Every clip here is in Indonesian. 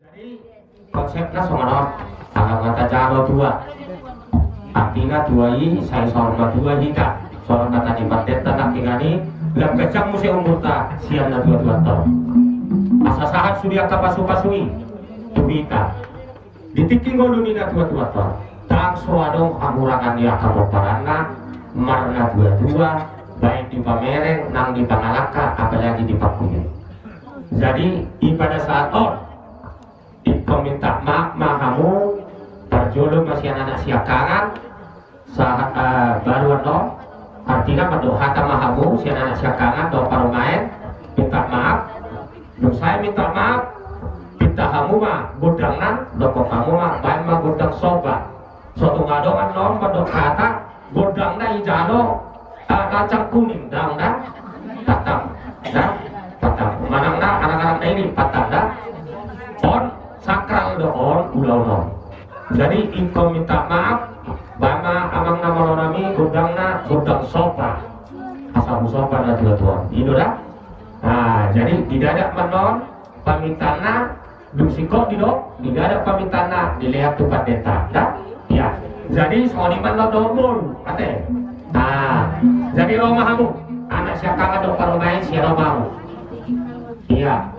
Jadi konsepnya sama kata jaro dua. Artinya dua i saya sorma dua hika. Soal kata di paten tanah tingani lam kecang musim umur ta siang na dua tahun. Asa sahat sudia kapasu pasui tubita. Ditiking golumi na dua tahun. Tak suadong amurangan dia kaboparana marna dua baik di pamereng nang di pangalaka apalagi di pakunya. Jadi pada saat Iko minta maaf mahamu terjolong masih anak siakaran saat baru artinya berdoa mahamu si anak siakaran do parumain minta maaf do saya minta maaf minta kamu mah gudangan do kamu mah baik mah gudang soba suatu ngadongan nom pada kata gudang na ijado kacang kuning dang dah tatang dah tatang manang na anak-anak ini patang dah sakral doon ulau no. Jadi engkau minta maaf bama amang nama nami gudang sopa asal sopa na tuan itu dah. Nah jadi tidak ada menon pamintana dusiko tidak ada pamintana dilihat tupat deta dah ya. Jadi soal iman lo domur kate. Nah jadi romahamu anak siapa do parumain si romahamu iya.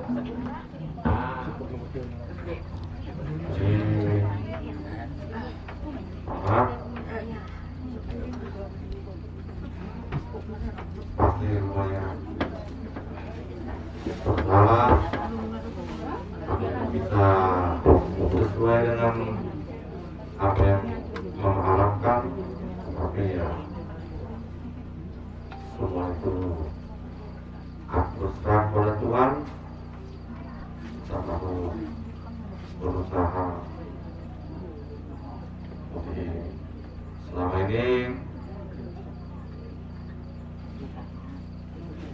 Pasti lumayan bersalah bisa sesuai dengan apa yang mengharapkan, tapi ya semua itu aku serah pada Tuhan. Kita harus berusaha. Jadi selama ini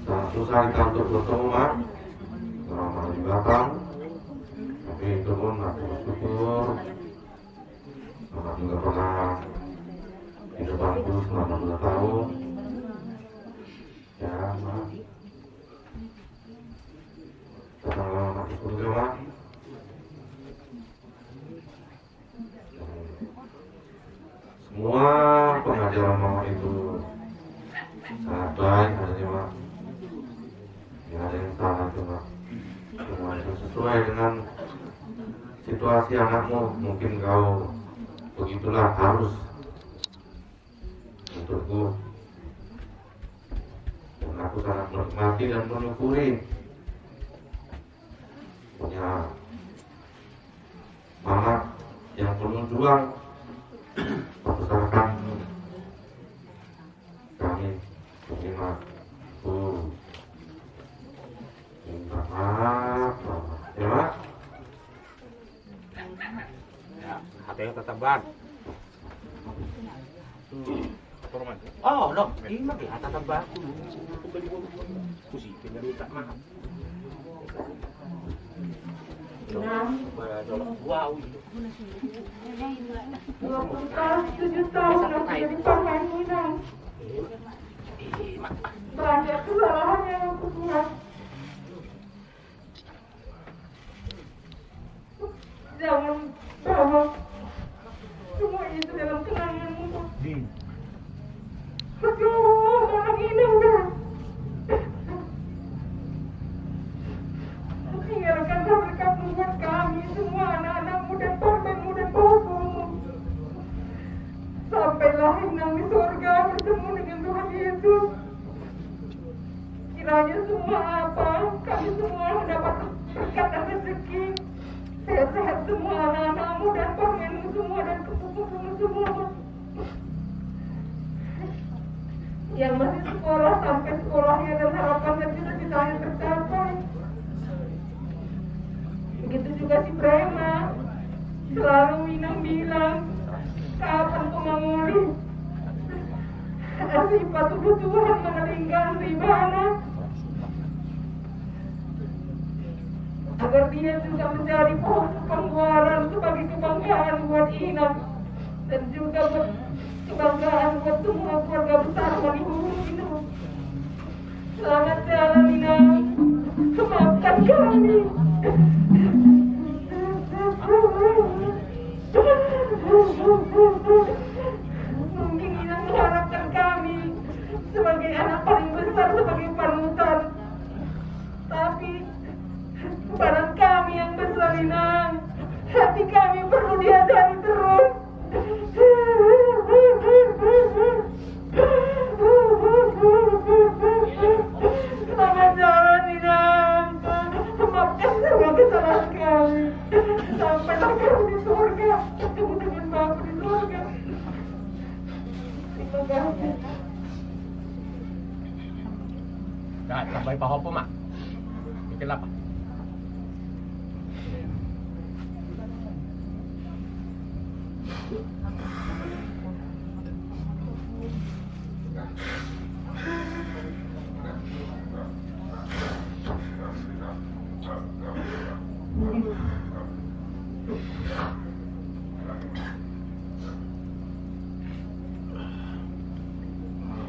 sangat susah kita untuk bertemu Mak selama di belakang, tapi itu pun aku bersyukur karena juga pernah di depanku selama 2 tahun ya Mak. Sama Mak syukur juga Mak. Semua pengajaran Mama itu sangat baik adanya Mak. Tidak ada yang salah tuh Mak. Semua itu sesuai dengan situasi anakmu. Mungkin kau begitulah harus untukku. Dan aku sangat menikmati dan menyukuri punya Mama yang penuh juang membesarkan kami terima minta maaf ya Mak. Hati tetap ban. Oh, no, ini mah di atas tambah dulu. Aku beli kusi, tinggal minta maaf. Wow, 27 tahun aku jadi pemain Minang. Banyak kesalahan yang aku buat. Jangan bawa semua itu dalam kenanganmu. Aduh, orang ini udah. Tinggalkanlah berkat buat kami semua anak-anakmu dan pamanmu dan bapamu. Sampailah Inang di surga bertemu dengan Tuhan Yesus. Kiranya semua apa kami semua mendapat berkat dan rezeki. Sehat-sehat semua anak-anakmu dan pamanmu semua dan kepupumu semua. Yang masih sekolah sampai sekolahnya dan harapan dan cita-citanya tercapai. Begitu juga si Prema. Selalu Minang bilang, kapan pengamuli? Sifat tubuh Tuhan meninggal di mana? Agar dia juga menjadi penghuaran sebagai kebanggaan buat Inang dan juga kebanggaan buat semua keluarga besar Bani Hulu Inang. Selamat jalan Inang, maafkan kami. Terima kasih. Nah, tambah apa mak? Bikin apa?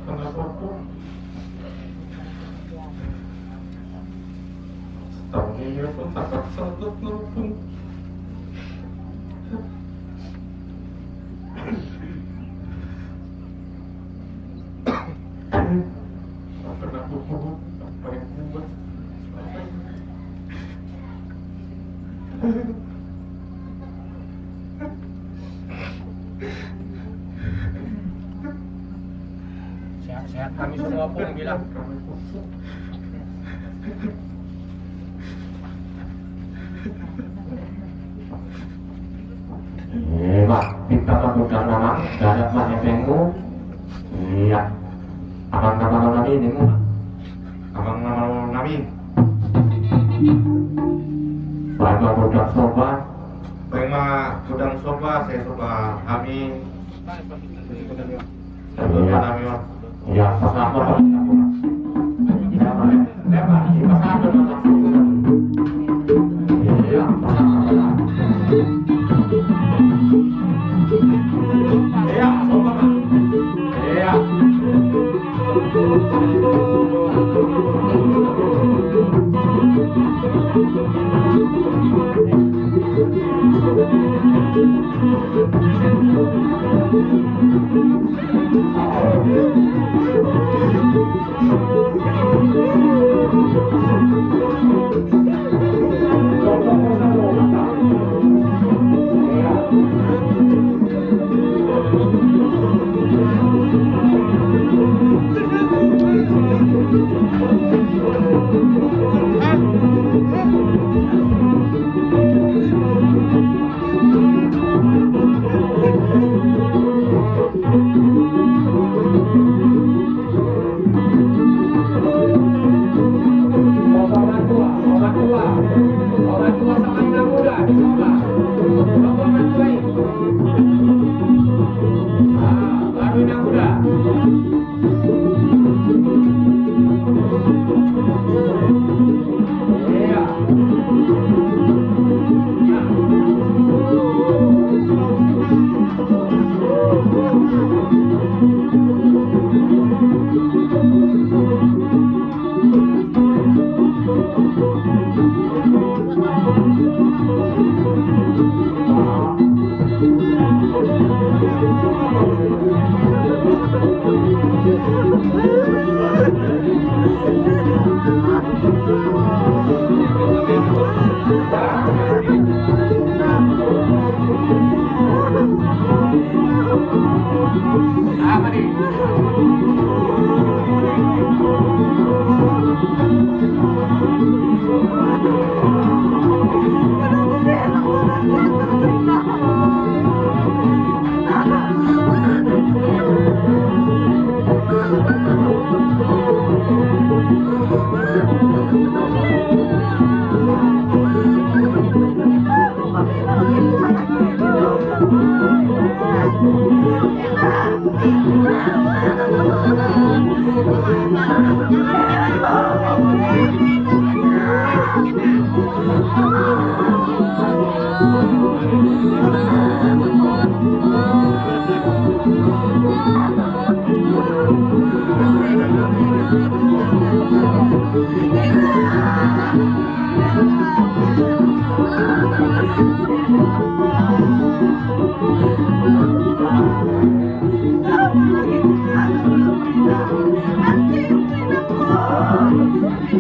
Kenapa pun? Tahun ini aku tak satu pun. Kenapa pun? Apa yang buat? Sehat-sehat kami semua pun bilang. Pak, kita lakukan nama dari Manepengmu. Iya. Abang nama Nabi ini mu. Abang nama Nabi. Bapak budak soba. Bema gudang soba, saya soba kami. Iya. Nabi mah. Iya, sama Pak. Iya, Pak. Lepas, pasal iya, pasal. Iya, soba Pak. Iya.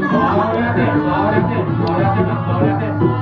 Bawa lihat deh, bawa lihat deh, bawa lihat deh, bawa lihat deh.